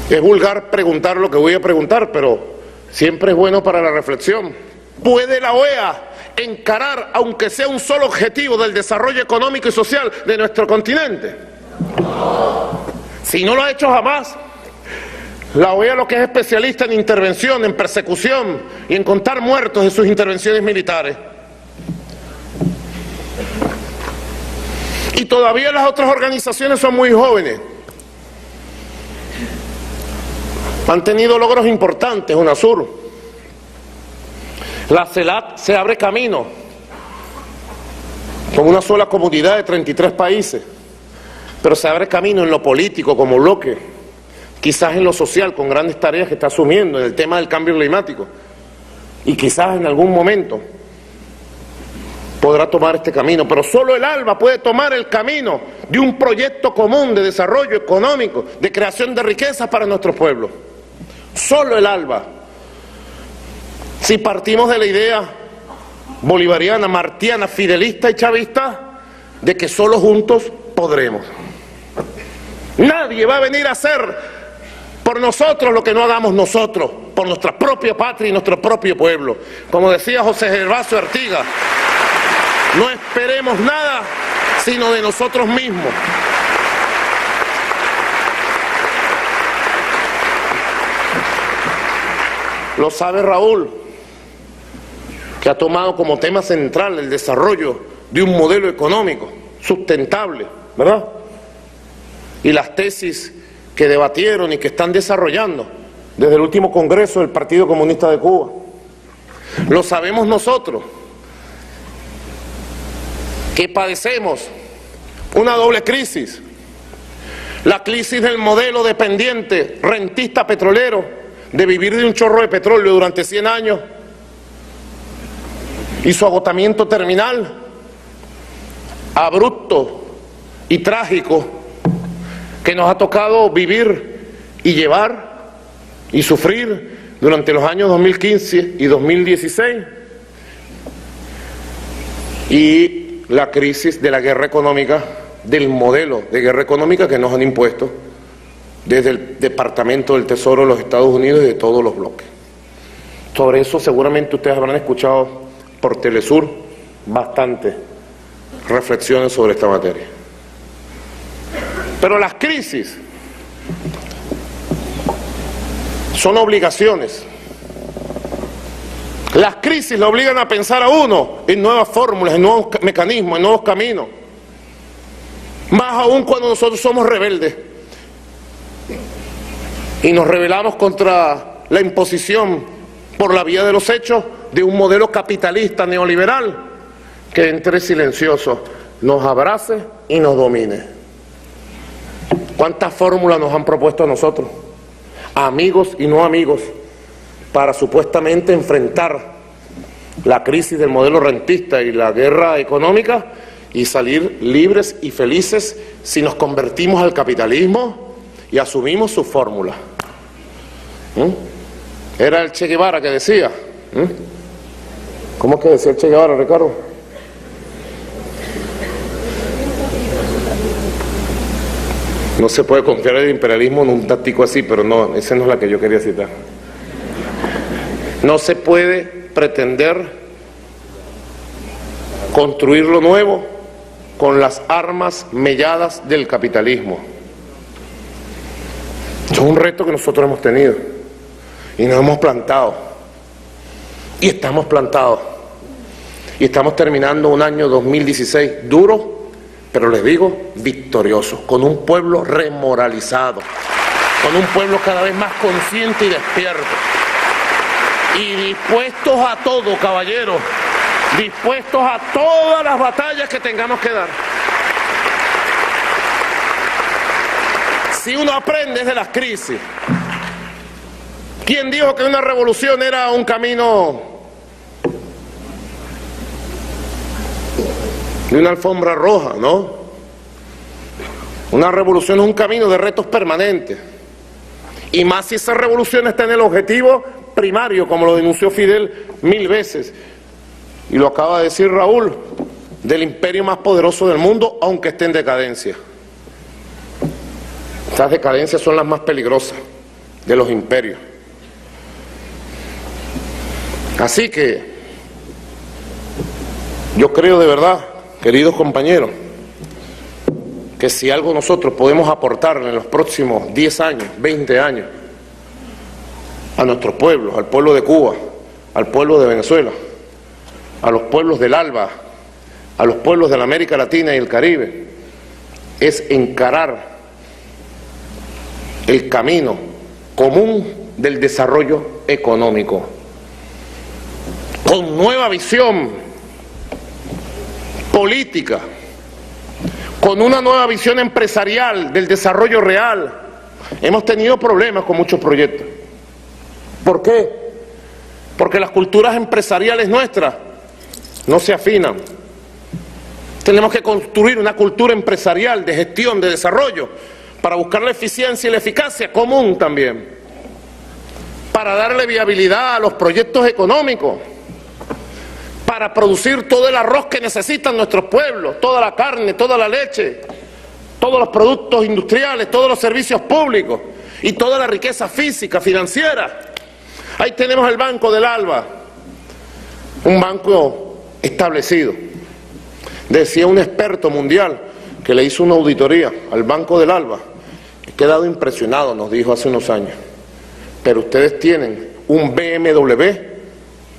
Es vulgar preguntar lo que voy a preguntar, pero siempre es bueno para la reflexión. ¿Puede la OEA encarar, aunque sea un solo objetivo del desarrollo económico y social de nuestro continente? Si no lo ha hecho jamás, la OEA lo que es especialista en intervención, en persecución y en contar muertos en sus intervenciones militares. Y todavía las otras organizaciones son muy jóvenes. Han tenido logros importantes, UNASUR. La CELAC se abre camino con una sola comunidad de 33 países, pero se abre camino en lo político como bloque, quizás en lo social con grandes tareas que está asumiendo en el tema del cambio climático, y quizás en algún momento podrá tomar este camino, pero solo el ALBA puede tomar el camino de un proyecto común de desarrollo económico, de creación de riquezas para nuestros pueblos. Solo el ALBA. Si partimos de la idea bolivariana, martiana, fidelista y chavista, de que solo juntos podremos. Nadie va a venir a hacer por nosotros lo que no hagamos nosotros, por nuestra propia patria y nuestro propio pueblo. Como decía José Gervasio Artigas, no esperemos nada sino de nosotros mismos. Lo sabe Raúl, que ha tomado como tema central el desarrollo de un modelo económico sustentable, ¿verdad? Y las tesis que debatieron y que están desarrollando desde el último Congreso del Partido Comunista de Cuba. Lo sabemos nosotros, que padecemos una doble crisis. La crisis del modelo dependiente, rentista petrolero, de vivir de un chorro de petróleo durante 100 años y su agotamiento terminal, abrupto y trágico, que nos ha tocado vivir y llevar y sufrir durante los años 2015 y 2016, y la crisis de la guerra económica, del modelo de guerra económica que nos han impuesto desde el Departamento del Tesoro de los Estados Unidos y de todos los bloques. Sobre eso seguramente ustedes habrán escuchado por Telesur bastantes reflexiones sobre esta materia. Pero las crisis son obligaciones. Las crisis le obligan a pensar a uno en nuevas fórmulas, en nuevos mecanismos, en nuevos caminos. Más aún cuando nosotros somos rebeldes y nos rebelamos contra la imposición por la vía de los hechos de un modelo capitalista neoliberal que entre silencioso nos abrace y nos domine. ¿Cuántas fórmulas nos han propuesto a nosotros, amigos y no amigos, para supuestamente enfrentar la crisis del modelo rentista y la guerra económica y salir libres y felices si nos convertimos al capitalismo y asumimos su fórmula. Era el Che Guevara que decía, ¿cómo es que decía el Che Guevara, Ricardo? No se puede confiar en el imperialismo en un táctico así, pero no, esa no es la que yo quería citar. No se puede pretender construir lo nuevo con las armas melladas del capitalismo. Es un reto que nosotros hemos tenido y nos hemos plantado y estamos plantados y estamos terminando un año 2016 duro, pero les digo, victorioso, con un pueblo remoralizado, con un pueblo cada vez más consciente y despierto y dispuestos a todo, caballeros, dispuestos a todas las batallas que tengamos que dar. Si uno aprende de las crisis, ¿quién dijo que una revolución era un camino de una alfombra roja, no? Una revolución es un camino de retos permanentes. Y más si esa revolución está en el objetivo primario, como lo denunció Fidel 1000 veces. Y lo acaba de decir Raúl, del imperio más poderoso del mundo, aunque esté en decadencia. Estas decadencias son las más peligrosas de los imperios. Así que yo creo de verdad, queridos compañeros, que si algo nosotros podemos aportar en los próximos 10 años, 20 años, a nuestros pueblos, al pueblo de Cuba, al pueblo de Venezuela, a los pueblos del ALBA, a los pueblos de la América Latina y el Caribe, es encarar el camino común del desarrollo económico, con nueva visión política, con una nueva visión empresarial del desarrollo real. Hemos tenido problemas con muchos proyectos. ¿Por qué? Porque las culturas empresariales nuestras no se afinan. Tenemos que construir una cultura empresarial de gestión, de desarrollo, para buscar la eficiencia y la eficacia común también, para darle viabilidad a los proyectos económicos, para producir todo el arroz que necesitan nuestros pueblos, toda la carne, toda la leche, todos los productos industriales, todos los servicios públicos y toda la riqueza física, financiera. Ahí tenemos el Banco del ALBA, un banco establecido. Decía un experto mundial que le hizo una auditoría al Banco del ALBA, he quedado impresionado, nos dijo hace unos años, pero ustedes tienen un BMW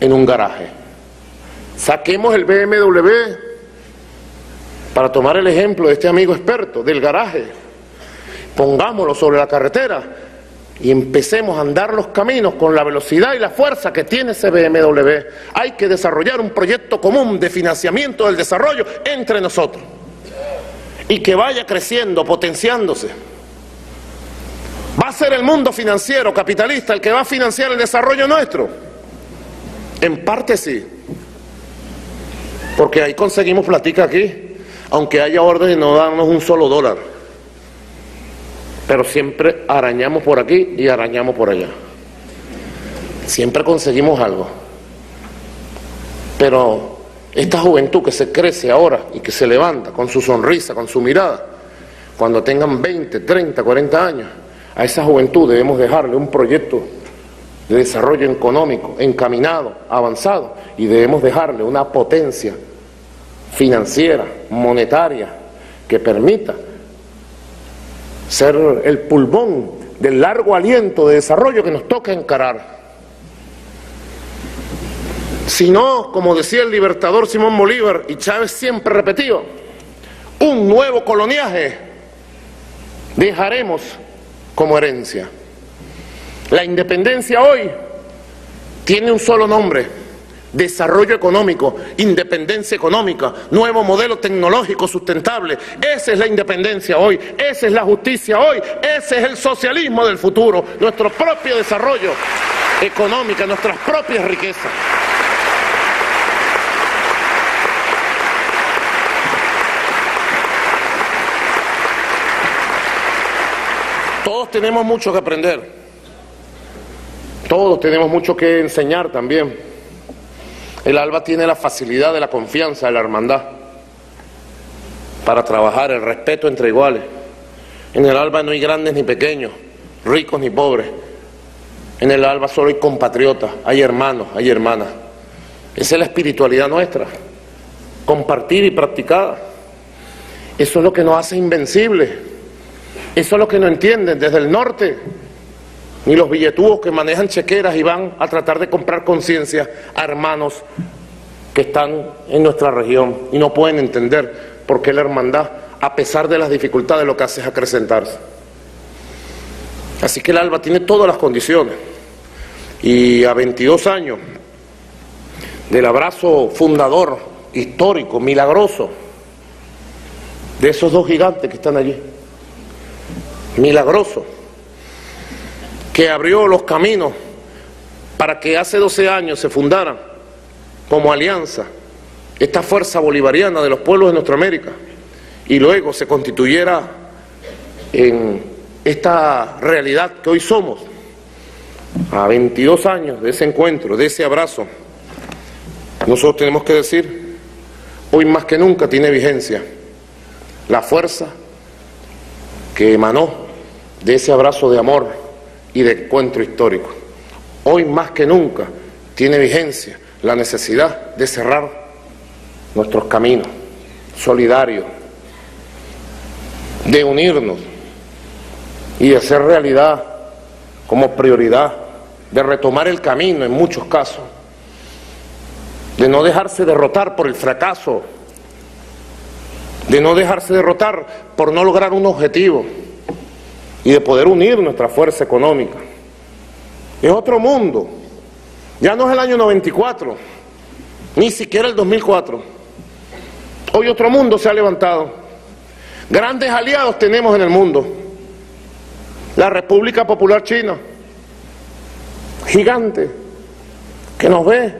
en un garaje. Saquemos el BMW, para tomar el ejemplo de este amigo experto, del garaje, pongámoslo sobre la carretera y empecemos a andar los caminos con la velocidad y la fuerza que tiene ese BMW. Hay que desarrollar un proyecto común de financiamiento del desarrollo entre nosotros y que vaya creciendo, potenciándose. ¿Va a ser el mundo financiero, capitalista, el que va a financiar el desarrollo nuestro? En parte sí, porque ahí conseguimos platica aquí, aunque haya orden de no darnos un solo dólar. Pero siempre arañamos por aquí y arañamos por allá. Siempre conseguimos algo. Pero esta juventud que se crece ahora y que se levanta con su sonrisa, con su mirada, cuando tengan 20, 30, 40 años, a esa juventud debemos dejarle un proyecto de desarrollo económico encaminado, avanzado, y debemos dejarle una potencia financiera, monetaria, que permita ser el pulmón del largo aliento de desarrollo que nos toca encarar. Si no, como decía el libertador Simón Bolívar, y Chávez siempre repetió, un nuevo coloniaje dejaremos como herencia. La independencia hoy tiene un solo nombre: desarrollo económico, independencia económica, nuevo modelo tecnológico sustentable. Esa es la independencia hoy, esa es la justicia hoy, ese es el socialismo del futuro, nuestro propio desarrollo económico, nuestras propias riquezas. Todos tenemos mucho que aprender, todos tenemos mucho que enseñar también. El ALBA tiene la facilidad de la confianza, de la hermandad, para trabajar el respeto entre iguales. En el ALBA no hay grandes ni pequeños, ricos ni pobres. En el ALBA solo hay compatriotas, hay hermanos, hay hermanas. Esa es la espiritualidad nuestra, compartida y practicada. Eso es lo que nos hace invencibles. Eso es lo que no entienden desde el norte, ni los billetúos que manejan chequeras y van a tratar de comprar conciencia a hermanos que están en nuestra región y no pueden entender por qué la hermandad, a pesar de las dificultades, lo que hace es acrecentarse. Así que el ALBA tiene todas las condiciones, y a 22 años del abrazo fundador, histórico, milagroso, de esos dos gigantes que están allí, milagroso, que abrió los caminos para que hace 12 años se fundara como alianza esta fuerza bolivariana de los pueblos de nuestra América, y luego se constituyera en esta realidad que hoy somos. A 22 años de ese encuentro, de ese abrazo, nosotros tenemos que decir, hoy más que nunca tiene vigencia la fuerza que emanó de ese abrazo de amor y de encuentro histórico. Hoy más que nunca tiene vigencia la necesidad de cerrar nuestros caminos solidarios, de unirnos y de hacer realidad como prioridad, de retomar el camino en muchos casos, de no dejarse derrotar por el fracaso, de no dejarse derrotar por no lograr un objetivo, y de poder unir nuestra fuerza económica. Es otro mundo, ya no es el año 94, ni siquiera el 2004. Hoy otro mundo se ha levantado. Grandes aliados tenemos en el mundo. La República Popular China, gigante, que nos ve.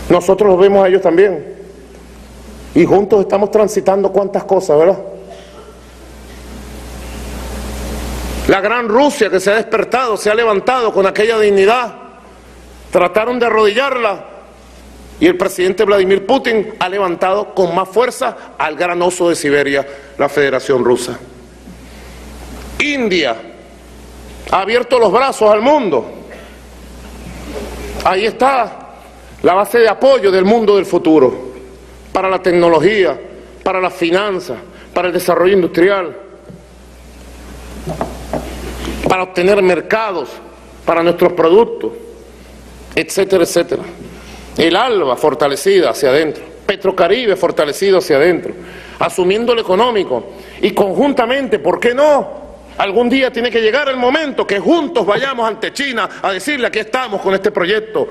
Nosotros los vemos a ellos también. Y juntos estamos transitando cuántas cosas, ¿verdad? La gran Rusia que se ha despertado, se ha levantado con aquella dignidad. Trataron de arrodillarla y el presidente Vladimir Putin ha levantado con más fuerza al gran oso de Siberia, la Federación Rusa. India ha abierto los brazos al mundo. Ahí está la base de apoyo del mundo del futuro, para la tecnología, para las finanzas, para el desarrollo industrial, para obtener mercados para nuestros productos, etcétera, etcétera. El ALBA fortalecida hacia adentro, Petrocaribe fortalecido hacia adentro, asumiendo lo económico y conjuntamente, ¿por qué no? Algún día tiene que llegar el momento que juntos vayamos ante China a decirle aquí estamos con este proyecto,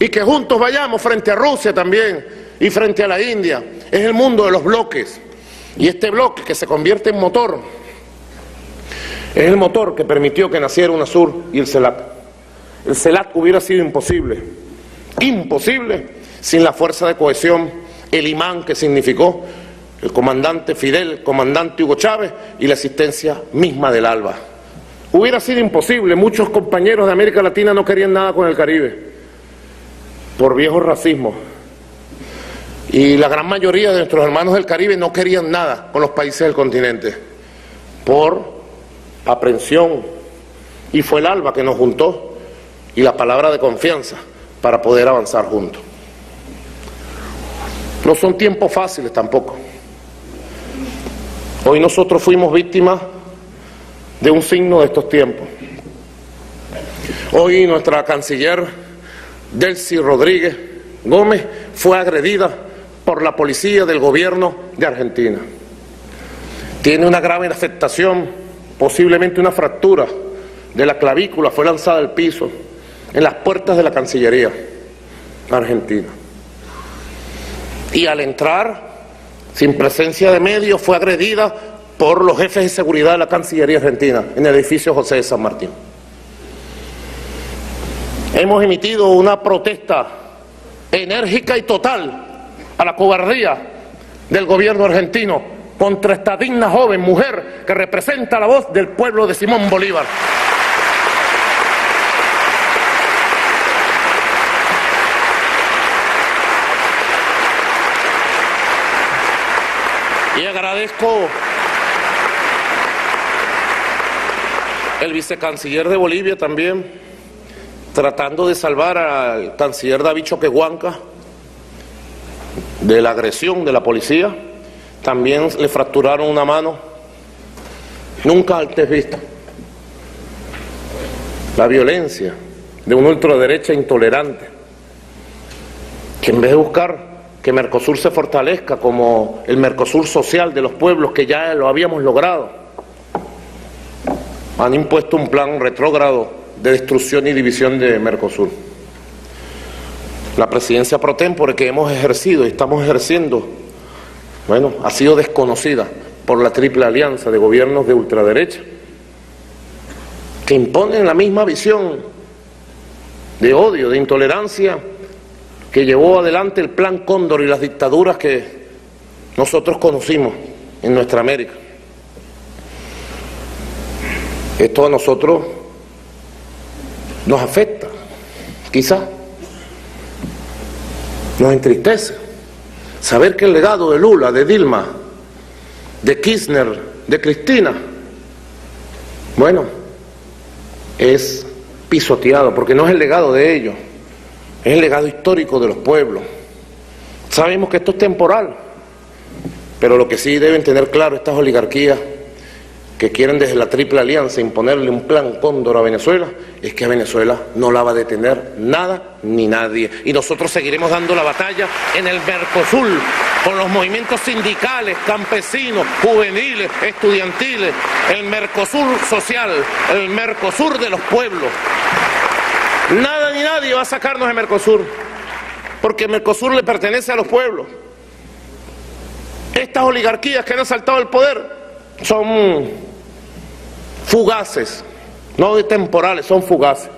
y que juntos vayamos frente a Rusia también y frente a la India. Es el mundo de los bloques, y este bloque que se convierte en motor es el motor que permitió que naciera UNASUR y el CELAC. El CELAC hubiera sido imposible sin la fuerza de cohesión, el imán que significó el comandante Fidel, el comandante Hugo Chávez y la existencia misma del ALBA. Hubiera sido imposible. Muchos compañeros de América Latina no querían nada con el Caribe por viejos racismos, y la gran mayoría de nuestros hermanos del Caribe no querían nada con los países del continente por aprensión, y fue el ALBA que nos juntó y la palabra de confianza para poder avanzar juntos. No son tiempos fáciles tampoco. Hoy nosotros fuimos víctimas de un signo de estos tiempos. Hoy nuestra canciller Delcy Rodríguez Gómez fue agredida por la policía del gobierno de Argentina. Tiene una grave afectación, posiblemente una fractura de la clavícula, fue lanzada al piso en las puertas de la Cancillería argentina. Y al entrar, sin presencia de medios, fue agredida por los jefes de seguridad de la Cancillería argentina en el edificio José de San Martín. Hemos emitido una protesta enérgica y total a la cobardía del gobierno argentino contra esta digna joven mujer que representa la voz del pueblo de Simón Bolívar. Y agradezco el vicecanciller de Bolivia también, tratando de salvar al canciller David Choquehuanca de la agresión de la policía. También le fracturaron una mano, nunca antes vista. La violencia de una ultraderecha intolerante, que en vez de buscar que Mercosur se fortalezca como el Mercosur social de los pueblos que ya lo habíamos logrado, han impuesto un plan retrógrado de destrucción y división de Mercosur. La presidencia pro tempore que hemos ejercido y estamos ejerciendo, bueno, ha sido desconocida por la triple alianza de gobiernos de ultraderecha que imponen la misma visión de odio, de intolerancia que llevó adelante el Plan Cóndor y las dictaduras que nosotros conocimos en nuestra América. Esto a nosotros nos afecta, quizás nos entristece saber que el legado de Lula, de Dilma, de Kirchner, de Cristina, bueno, es pisoteado, porque no es el legado de ellos, es el legado histórico de los pueblos. Sabemos que esto es temporal, pero lo que sí deben tener claro estas oligarquías que quieren desde la triple alianza imponerle un plan Cóndor a Venezuela, es que a Venezuela no la va a detener nada ni nadie. Y nosotros seguiremos dando la batalla en el Mercosur, con los movimientos sindicales, campesinos, juveniles, estudiantiles, el Mercosur social, el Mercosur de los pueblos. Nada ni nadie va a sacarnos de Mercosur, porque el Mercosur le pertenece a los pueblos. Estas oligarquías que han asaltado el poder son fugaces, no temporales, son fugaces.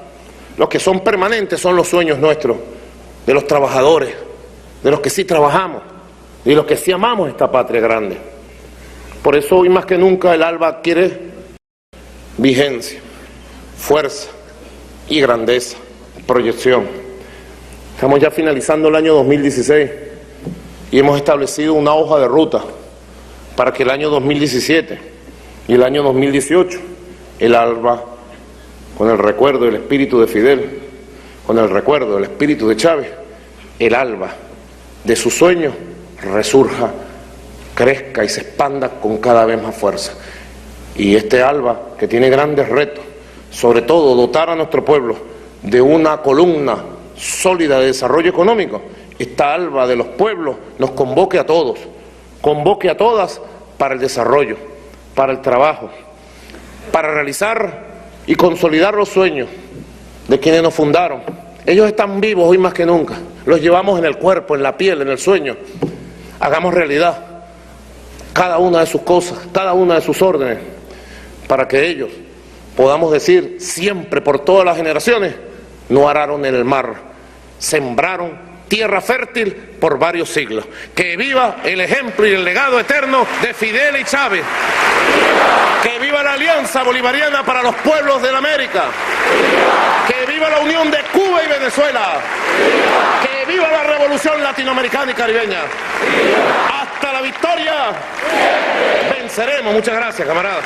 Los que son permanentes son los sueños nuestros, de los trabajadores, de los que sí trabajamos y los que sí amamos esta patria grande. Por eso hoy más que nunca el ALBA adquiere vigencia, fuerza y grandeza, proyección. Estamos ya finalizando el año 2016 y hemos establecido una hoja de ruta para que el año 2017 y el año 2018 el ALBA, con el recuerdo del espíritu de Fidel, con el recuerdo del espíritu de Chávez, el ALBA de sus sueños resurja, crezca y se expanda con cada vez más fuerza. Y este ALBA, que tiene grandes retos, sobre todo dotar a nuestro pueblo de una columna sólida de desarrollo económico, esta ALBA de los pueblos nos convoque a todos, convoque a todas para el desarrollo, para el trabajo, para realizar y consolidar los sueños de quienes nos fundaron. Ellos están vivos hoy más que nunca, los llevamos en el cuerpo, en la piel, en el sueño. Hagamos realidad cada una de sus cosas, cada una de sus órdenes, para que ellos podamos decir siempre por todas las generaciones: no araron en el mar, sembraron tierra fértil por varios siglos. Que viva el ejemplo y el legado eterno de Fidel y Chávez. Que viva la alianza bolivariana para los pueblos de la América. Que viva la unión de Cuba y Venezuela. Que viva la revolución latinoamericana y caribeña. Hasta la victoria. Venceremos. Muchas gracias, camaradas.